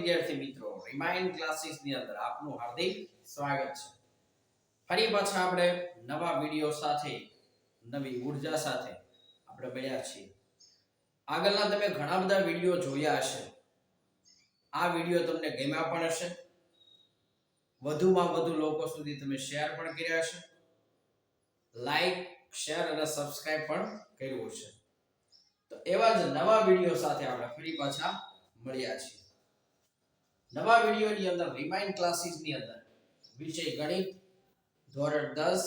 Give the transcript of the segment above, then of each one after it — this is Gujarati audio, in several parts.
વિદ્યાર્થી મિત્રો, રિમાઇન્ડ ક્લાસીસ ની અંદર આપનું હાર્દિક સ્વાગત છે. ફરી પાછા આપણે નવા વિડિયો સાથે, નવી ઉર્જા સાથે આપણે મળ્યા છીએ. આગળના તમે ઘણા બધા વિડિયો જોયા હશે. આ વિડિયો તમને ગમ્યા પણ હશે. વધુમાં વધુ લોકો સુધી તમે શેર પણ કર્યા હશે. લાઈક, શેર અને સબસ્ક્રાઇબ પણ કર્યું હશે. તો એવા જ નવા વિડિયો સાથે આપણે ફરી પાછા મળ્યા છીએ. નવા વિડિયોની અંદર રિમાઇન્ડ ક્લાસીસ ની અંદર વિષય ગણિત ધોરણ 10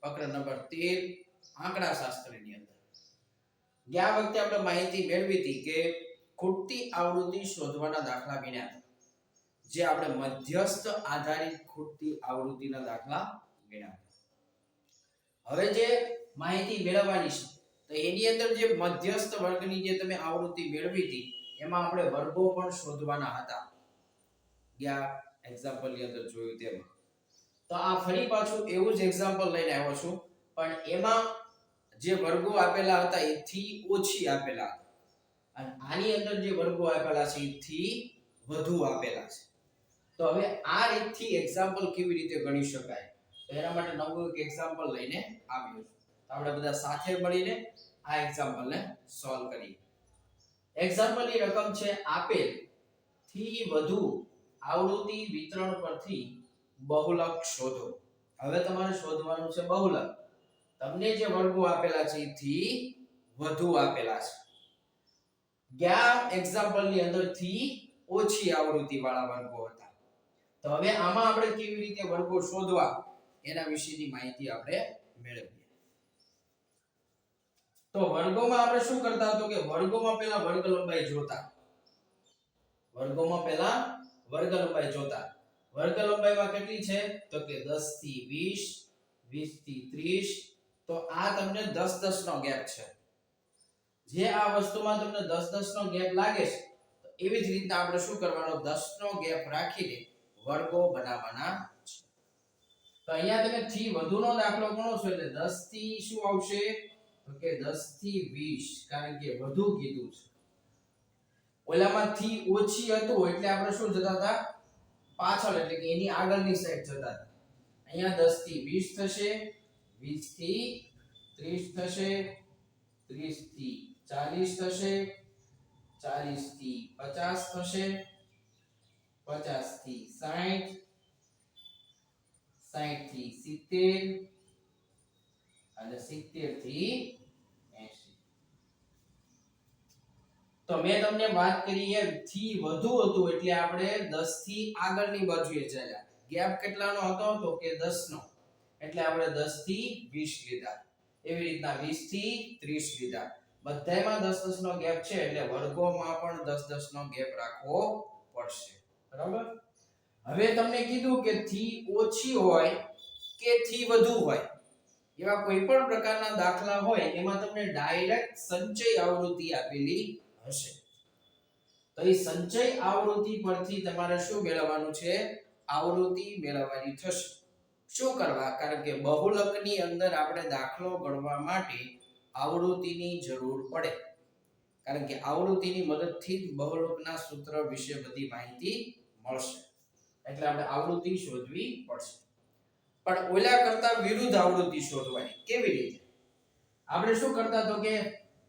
પ્રકરણ નંબર 13 આંકડા શાસ્ત્રની અંદર ગયા વખતે આપણે માહિતી મેળવી હતી કે ખૂટતી આવૃત્તિ શોધવાના દાખલા ગણ્યા હતા. જે આપણે મધ્યસ્થ આધારિત ખૂટતી આવૃત્તિના દાખલા ગણ્યા હતા. હવે જે માહિતી મેળવવાની છે તો એની અંદર જે મધ્યસ્થ વર્ગની જે તમે આવૃત્તિ મેળવી હતી એમાં આપણે વર્ગો પણ શોધવાના હતા. ગયા એક્ઝામ્પલ ની અંદર જોયું તેમ. તો આ ફરી પાછું એવું જ એક્ઝામ્પલ લઈને આવ્યો છું, પણ એમાં જે વર્ગો આપેલા હતા એથી ઓછી આપેલા હતા અને આની અંદર જે વર્ગો આપેલા છે એથી વધુ આપેલા છે. તો હવે આ રીતથી એક્ઝામ્પલ કેવી રીતે ગણી શકાય, તો એના માટે નવું એક એક્ઝામ્પલ લઈને આવ્યો છું. તો આપણે બધા સાથે મળીને આ એક્ઝામ્પલને સોલ્વ કરીએ. એક્ઝામ્પલની રકમ છે આપેલ થી વધુ આવૃત્તિ વિતરણ પરથી બહુલક શોધો. હવે તમારે શોધવાનું છે બહુલક. તમને જે વર્ગો આપેલા છે એથી વધુ આપેલા છે. ગયા એક્ઝામ્પલ ની અંદર થી ઓછી આવૃત્તિ વાળા વર્ગો હતા. તો હવે આમાં આપણે કેવી રીતે વર્ગો શોધવા એના વિશેની માહિતી આપણે મેળવીએ. તો વર્ગોમાં આપણે શું કરતા તો કે વર્ગોમાં પહેલા વર્ગ લંબાઈ જોતા. વર્ગોમાં પહેલા વર્ગ લંબાઈ જોતા. વર્ગ લંબાઈમાં કેટલી છે તો કે 10 થી 20, 20 થી 30. તો આ તમને 10 10 નો ગેપ છે. જે આ વસ્તુમાં તમને 10 10 નો ગેપ લાગે છે તો એવી જ રીતના આપણે શું કરવાનો 10 નો ગેપ રાખીને વર્ગો બનાવવાના છે. તો અહીંયા તમે થી વધુનો દાખલો ગણો છો એટલે 10 થી શું આવશે તો કે 10 થી 20, કારણ કે વધુ કીધું છે. ઓલામાં થી ઓછી હતું એટલે આપણે શું જતા હતા પાછળ, એટલે કે એની આગળની સાઈડ જતા હતા. અહીંયા 10 થી 20 થશે, 20 થી 30 થશે, 30 થી 40 થશે, 40 થી 50 થશે, 50 થી 60, 60 થી 70 અને 70 થી 80. તો મેં તમને વાત કરી એમ થી વધુ હતું એટલે આપણે 10 થી આગળની બાજુએ ચાલ્યા. ગેપ કેટલાનો હતો તો કે 10 નો, એટલે આપણે 10 થી 20 લીધા. એવી રીતના 20 થી 30 લીધા. બધાયમાં 10 10 નો ગેપ છે એટલે વર્ગોમાં પણ 10 10 નો ગેપ રાખવો પડશે. બરાબર. હવે તમને કીધું કે થી ઓછી હોય કે થી વધુ હોય એવા કોઈ પણ પ્રકારના દાખલા હોય એમાં તમને ડાયરેક્ટ સંચય આવૃત્તિ આપેલી હશે. તો એ સંચય આવૃત્તિ પરથી તમારે શું મેળવવાનું છે આવૃત્તિ મેળવવાની થશે. શું કરવા, કારણ કે બહુલકની અંદર આપણે દાખલો ગણવા માટે આવૃત્તિની જરૂર પડે. કારણ કે આવૃત્તિની મદદથી જ બહુલકના સૂત્ર વિશે બધી માહિતી મળશે. એટલે આપણે આવૃત્તિ શોધવી પડશે. પણ ઓલા કરતા વિરુદ્ધ આવૃત્તિ શોધવાની. કેવી રીતે? આપણે શું કરતા તો કે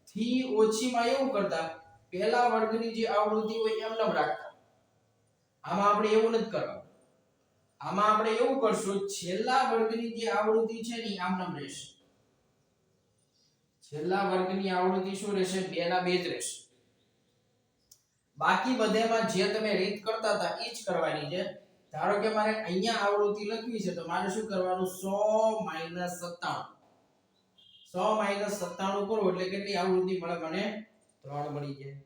થી ઓછીમાં એવું કરતા પહેલા વર્ગની જે આવૃત્તિ હોય એમ ન રાખતા. આમાં આપણે એવું નથી કરવાનું. આમાં આપણે એવું કરશું છેલ્લા વર્ગની જે આવૃત્તિ છે ને આમ નામ રહેશે. છેલ્લા વર્ગની આવૃત્તિ શું રહેશે 2 ના 2 જ રહેશે. બાકી બધામાં જે તમે રીત કરતા હતા એ જ કરવાની છે. ધારો કે મારે અહીંયા આવૃત્તિ લખવી છે તો મારે શું કરવાનું 100 - 97. 100 - 97 કરો એટલે કેટલી આવૃત્તિ મળે મને 3 મળી જાય.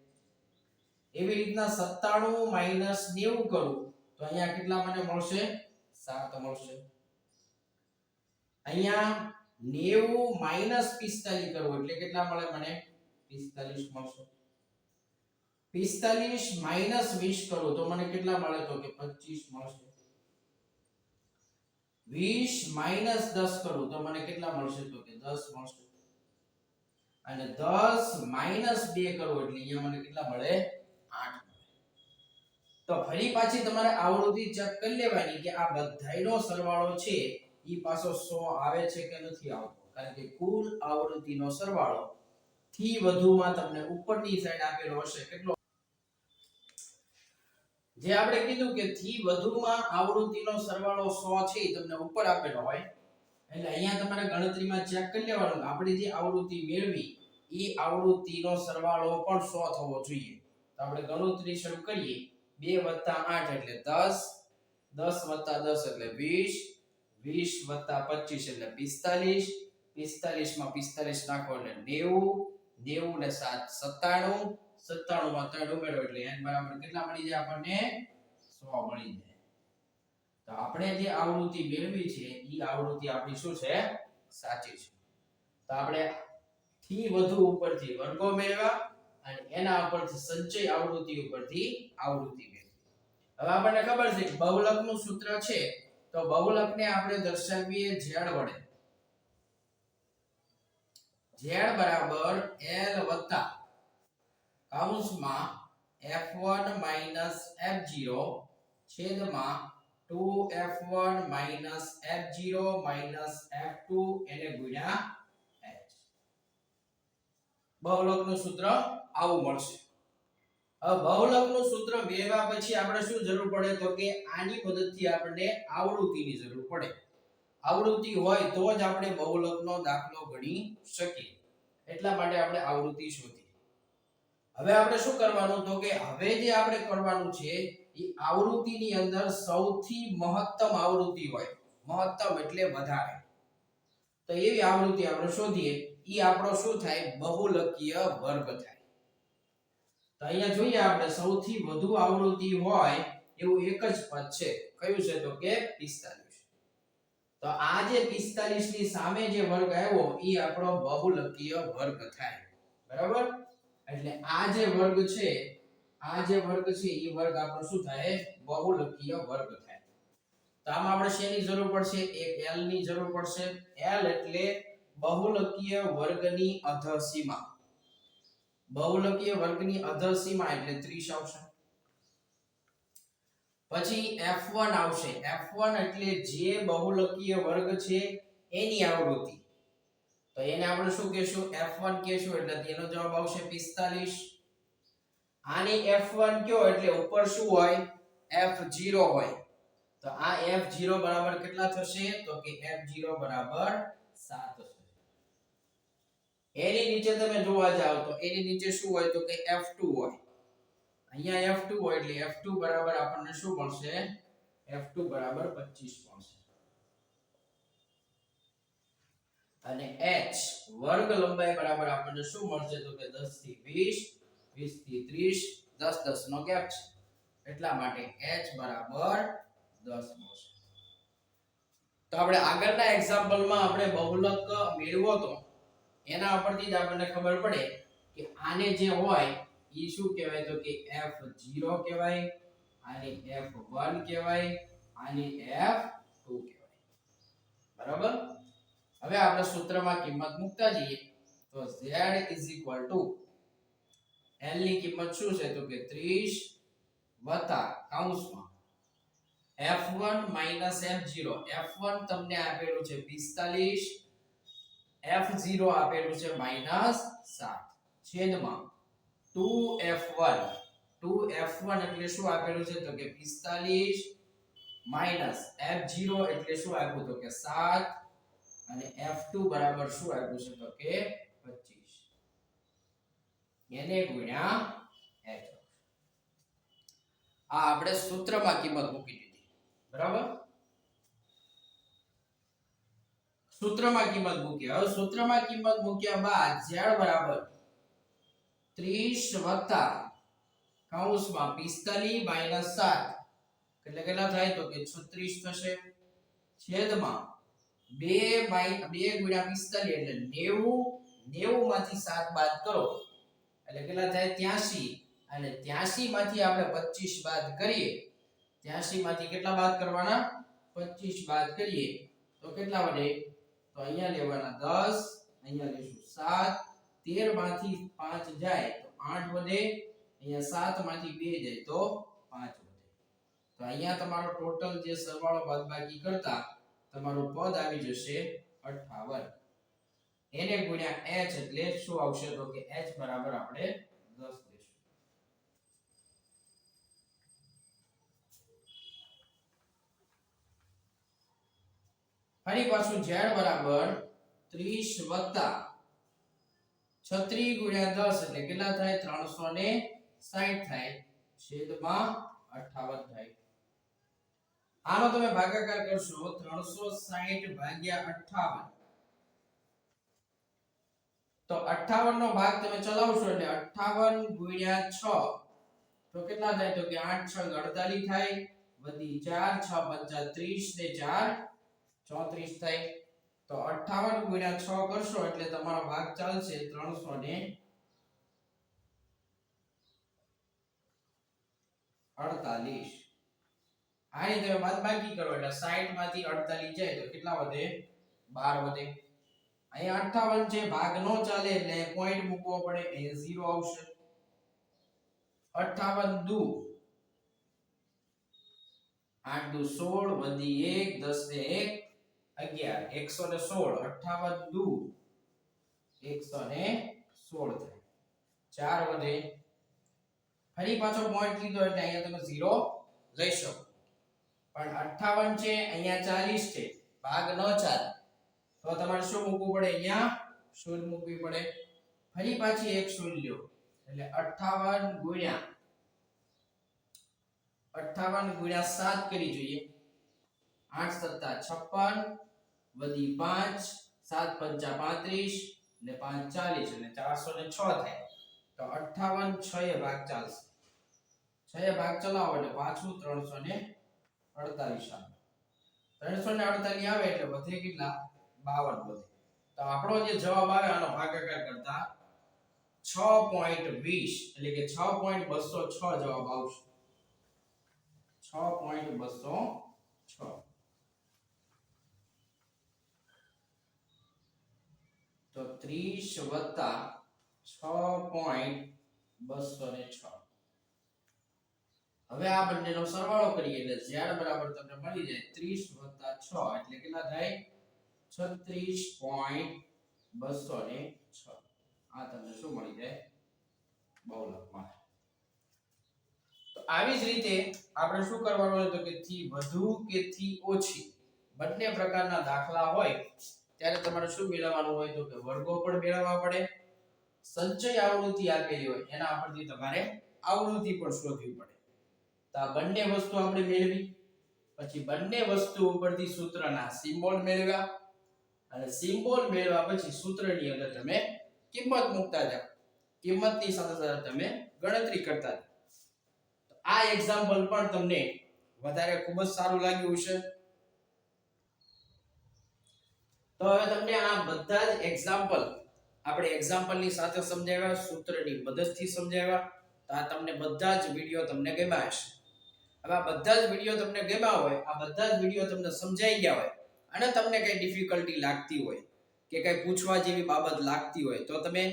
એવી રીતના 97 - 90 કરું તો અહીંયા કેટલા મને મળશે 7 મળશે. અહીંયા 90 - 45 કરવું એટલે કેટલા મળે મને 45 મળશે. 45 - 20 કરું તો મને કેટલા મળે તો કે 25 મળશે. 20 - 10 કરું તો મને કેટલા મળશે તો કે 10 મળશે. અને 10 - 2 કરું એટલે અહીંયા મને કેટલા મળે 8 મળે. તો ફરી પાછી તમારે આવૃત્તિ ચેક કરી લેવાની કે આ બધાયનો સરવાળો છે ઈ પાછો 100 આવે છે કે નથી આવતો, કારણ કે કુલ આવૃત્તિનો સરવાળો થી વધુમાં તમને ઉપરની સાઈડ આપેલો હશે કેટલો, જે આપણે કીધું કે થી વધુમાં આવૃત્તિનો સરવાળો 100 છે તમને ઉપર આપેલો હોય એટલે અહીંયા તમારે ગણતરીમાં ચેક કરી લેવાનું કે આપણે જે આવૃત્તિ મેળવી ઈ આવૃત્તિનો સરવાળો પણ 100 થવો જોઈએ. તો આપણે ગણતરી શરૂ કરીએ. 2 + 8 એટલે 10, 10 + 10 એટલે 20, 20 + 25 એટલે 45, 45 માં 45 નાખો એટલે 90, 90 ને 7 97, 97 માં 3 ઉમેરો એટલે n બરાબર કેટલા મળી જાય આપણને 100 મળી જાય. તો આપણે જે આવૃત્તિ મેળવી છે ઈ આવૃત્તિ આપણી શું છે સાચી છે. તો આપણે થી વધુ ઉપરથી વર્ગો મેળવ્યા અને એના ઉપરથી સંચય આવૃત્તિ ઉપરથી આવૃત્તિ મેળવી. હવે આપણને ખબર છે કે બહુલકનું સૂત્ર છે તો બહુલકને આપણે દર્શાવીએ z વડે. z બરાબર l વત્તા કૌંસમાં f1 f0 છેદમાં 2f1 f0 f2 એને ગુણ્યા h. બહુલકનું સૂત્ર આવું મળશે. હવે બહુલકનું સૂત્ર મેળવ્યા પછી આપણે શું જરૂર પડે તો કે આની મદદથી આપણને આવૃત્તિની જરૂર પડે. આવૃત્તિ હોય તો જ આપણે બહુલકનો દાખલો ગણી શકીએ. એટલા માટે આપણે આવૃત્તિ શોધી. હવે આપણે શું કરવાનું તો કે હવે જે આપણે કરવાનું છે એ આવૃત્તિની અંદર સૌથી મહત્તમ આવૃત્તિ હોય. મહત્તમ એટલે વધારે. તો એવી આવૃત્તિ આપણે શોધીએ. ઈ આપણો શું થાય બહુલકીય વર્ગ થાય. તો અહીંયા જોઈએ આપણે સૌથી વધુ આવૃત્તિ હોય એવું એક જ પદ છે. કયું છે તો કે 45. તો આ જે 45 ની સામે જે વર્ગ આવ્યો ઈ આપણો બહુલકીય વર્ગ થાય. બરાબર? એટલે આ જે વર્ગ છે ઈ વર્ગ આપણો શું થાય બહુલકીય વર્ગ થાય. તો આમાં આપણે શેની જરૂર પડશે એક l ની જરૂર પડશે. l એટલે બહુલકીય વર્ગની અધસીમા. બહુલકીય વર્ગની અધસીમા એટલે 30 આવશે. પછી f1 આવશે. f1 એટલે જે બહુલકીય વર્ગ છે એની આવૃત્તિ. તો એને આપણે શું કહેશું f1 કહેશું એટલે તેનો જવાબ આવશે 45. આની f1 કયો એટલે ઉપર શું હોય f0 હોય. તો આ f0 બરાબર કેટલા થશે તો કે f0 બરાબર 7 થશે. એની નીચે તમે જોવા જાવ તો એની નીચે શું હોય તો કે f2 હોય. અહીંયા f2 હોય એટલે f2 બરાબર આપણને શું મળશે f2 બરાબર 25 મળશે. અને h વર્ગ લંબાઈ બરાબર આપણને શું મળશે તો કે 10 થી 20, 20 થી 30, 10 10 નો ગેપ છે. એટલા માટે h બરાબર 10 મળશે. તો આપણે આગળના એક્ઝામ્પલમાં આપણે બહુલક મેળવો તો એના ઉપરથી જ આપણને ખબર પડે કે આને જે હોય ઈ શું કહેવાય તો કે f0 કહેવાય, આને f1 કહેવાય, આને f2 કહેવાય. બરાબર? હવે આપણે સૂત્રમાં કિંમત મૂકતા જઈએ તો z l ની કિંમત શું છે તો કે 30 વત્તા કૌંસમાં f1 f0. f1 તમને આપેલું છે 45, f0 આપેલું છે -7 છેદમાં 2f1. 2f1 એટલે શું આપેલું છે તો કે 45 માઈનસ f0 એટલે શું આપ્યું તો કે 7 અને f2 બરાબર શું આપ્યું છે તો કે 25. એને ગુણ્યા h. આ આપણે સૂત્રમાં કિંમત મૂકી દીધી. બરાબર? સૂત્રમાં કિંમત મૂકી. હવે સૂત્રમાં કિંમત મૂક્યા બાદ z બરાબર 30 વત્તા કૌંસમાં 45 માઈનસ 7 એટલે કેટલા થાય તો કે 36 થશે. છેદમાં 2 ગુણ્યા 45 એટલે 90. 90 માંથી 7 બાદ કરો એટલે કેટલા થાય 83. અને 83 માંથી આપણે 25 બાદ કરીએ. 83 માંથી કેટલા બાદ કરવાના 25 બાદ કરીએ તો કેટલા વધે તો અહીંયા લેવાના 10, અહીંયા લેશું 7, 13 માંથી 5 જાય તો 8 વધે, અહીંયા 7 માંથી 2 જાય તો 5 વધે. તો અહીંયા તમારો ટોટલ જે સરવાળો બાદબાકી કરતા તમારું પદ આવી જશે 58. એને ગુણ્યા h એટલે શું આવશે તો કે h બરાબર આપણે 10 લેશું. ફરી પાછું z બરાબર 30 વત્તા 36 ગુણ્યા 10 એટલે કેટલા થાય 360 થાય છેદમાં 58 થાય. આનો તમે ભાગાકાર કરશો 360 ભાગ્યા 58 તો 58 નો ભાગ તમે ચલાવશો એટલે 58 ગુણ્યા 6 તો કેટલા થાય તો કે 8 6 48 થાય વધી 4 6 5 30 ને 4 34 થાય. તો 58 ગુણ્યા 6 કરશો એટલે તમારો ભાગ ચાલશે 348. આની તમે બાદબાકી કરો એટલે 60 માંથી 48 જાય તો કેટલા વધે 12 વધે. અહીંયા 58 છે ભાગ નો ચાલે એટલે પોઈન્ટ મૂકવો પડે એ 0 આવશે. 58 દુ 8 દુ 16 વધી 1 10 ને 1 11 116 58 દુ 116 થાય 4 વધે. ફરી પાછો પોઈન્ટ લીધો એટલે અહીંયા તમે 0 લઈ શકો. પણ 58 છે અહીંયા 40 છે ભાગ ન ચાલે તો તમારે શું મૂકવું પડે અહીંયા શૂન્ય મૂકવી પડે. ફરી પાછી એક શૂન્ય લ્યો એટલે 58 ગુણ્યા 7 કરી જોઈએ 8 સત્તા 56 વધી 5 7 પંચા 35 ને 5 40 અને 406 થાય. તો 58 6 એ ભાગ ચાલશે 6 એ ભાગ ચલાવો એટલે પાછું 348 આવે. 348 આવે એટલે વધે કેટલા 52 વધે. તો આપણો જે જવાબ આવે આનો ભાગાકાર કરતા 6.20 એટલે કે 6.206 જવાબ આવશે. 6.206 તો 30 વત્તા 6.206. હવે આ બંનેનો સરવાળો કરીએ એટલે z બરાબર તમને મળી જાય 30 વત્તા 6 એટલે કેટલા થાય 36.206. આ તમને શું મળી જાય બહુલકમાં. તો આવી જ રીતે આપણે શું કરવાનું હોય તો કે થી વધુ કે થી ઓછી બંને પ્રકારના દાખલા હોય ત્યારે તમારે શું મેળવવાનું હોય તો કે વર્ગો પણ મેળવવા પડે. સંચય આવૃત્તિ આપેલી હોય એના પરથી તમારે આવૃત્તિ પણ શોધવી પડે. તો આ બંને વસ્તુ આપણે મેળવી પછી બંને વસ્તુ ઉપરથી સૂત્રના સિમ્બોલ મેળવ્યા અને સિમ્બોલ મેળવ્યા પછી સૂત્રની અંદર તમે કિંમત મૂકતા જાઓ. કિંમતની સાથે સાથે તમે ગણતરી કરતા જાઓ. તો આ એક્ઝામ્પલ પણ તમને વધારે ખૂબ જ સારું લાગ્યું હશે. તો હવે તમને આ બધા જ એક્ઝામ્પલ આપણે એક્ઝામ્પલની સાથે સમજાવ્યા સૂત્રની મદદથી સમજાવ્યા. તો આ તમને બધા જ વિડિયો તમને ગમ્યા હશે. હવે આ બધા જ વિડિયો તમને ગમ્યા હોય આ બધા જ વિડિયો તમને સમજાઈ ગયા હોય અને તમને કઈ ડિફિકલ્ટી લાગતી હોય કે કઈ પૂછવા જેવી બાબત લાગતી હોય તો તમે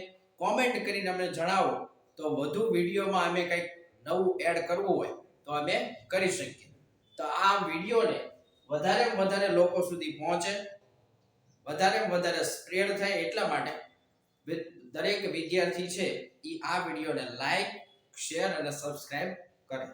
કોમેન્ટ કરીને અમને જણાવો તો વધુ વિડિયોમાં અમે કઈ નવું એડ કરવું હોય તો અમે કરી શકીએ. તો આ વિડિયોને વધારે લોકો સુધી પહોંચે વધારે સ્પ્રેડ થાય એટલા માટે દરેક વિદ્યાર્થી છે એ આ વિડિયોને લાઈક શેર અને સબસ્ક્રાઇબ કરે.